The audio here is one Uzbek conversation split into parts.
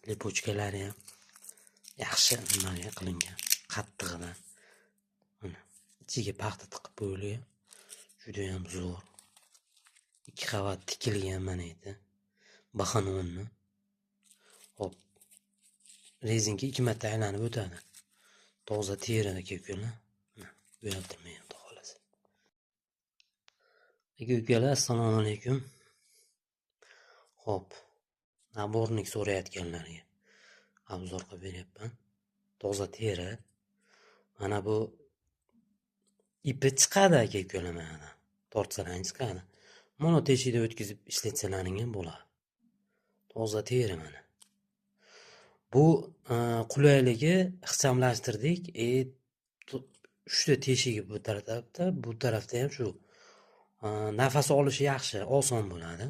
Lipochkalari ham yaxshi nimaga qilingan, qattig'idan. Mana ichiga paxta tiqib qo'yilgan. Juda ham zo'r. 2 qavat tikilgan mana endi. Baxanonni. Hop. Rezinka 2 marta aylanib o'tadi. Toza terida kelganlar. Mana uyaltirmayman xolos. Aka-ukalar, assalomu alaykum. Hop. Nabornik so'rayotganlarga obzor qilib beryapman. Toza teri. Mana bu ipi chiqadi aka-ukalar mana. Tortsalang chiqadi. Mana teshikda o'tkazib ishlatsalaring ham bo'ladi. Toza teri mana. Bu qulayligi ixchamlashtirdik. Uchta teshigi bu tarafda, bu tarafda ham shu. Nafas olishi yaxshi, oson bo'ladi.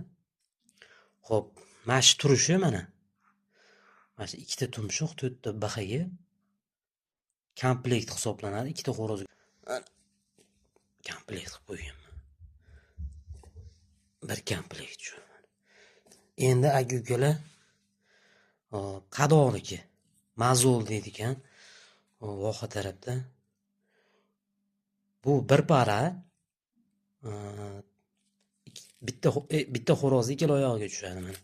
Xo'p, mana shu turishi mana. Mana shu 2 ta tumshuq, 4 ta baxaga komplekt hisoblanadi. 2 ta xo'roz komplekt qilib qo'yganman. Bir komplekt shu. Endi aka-ukalar qadoqniki mazol deydi ekan. Voha tarafda. Bu bir para bitta xo'rozni ikkala oyog'iga tushadi mana.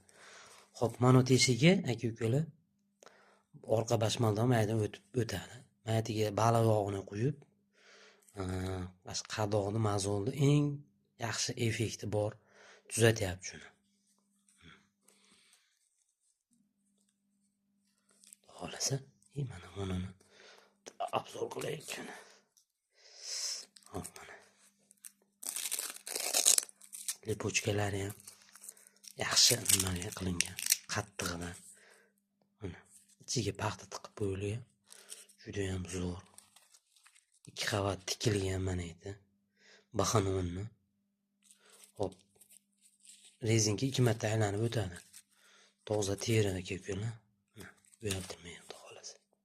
Xo'p, mana teshigi aka-ukalar orqa bashmaldan mayda o'tadi. Maydiga baliq yog'ini quyib, mana qadoqni mazolni eng yaxshi effekti bor tuzatyapti shuni. Xolasa, mana buni obzor qilaylik shuni. Hop mana. Lipochkalari ham yaxshi nimaga qilingan, qattig'idan. Mana ichiga paxta tiqib qo'yilgan. Juda ham zo'r. 2 qavat tikilgan mana endi. Baxanonni. Hop. Rezinka 2 marta aylanib o'tadi. Toza terida kelganlar. Uyaltirmayman.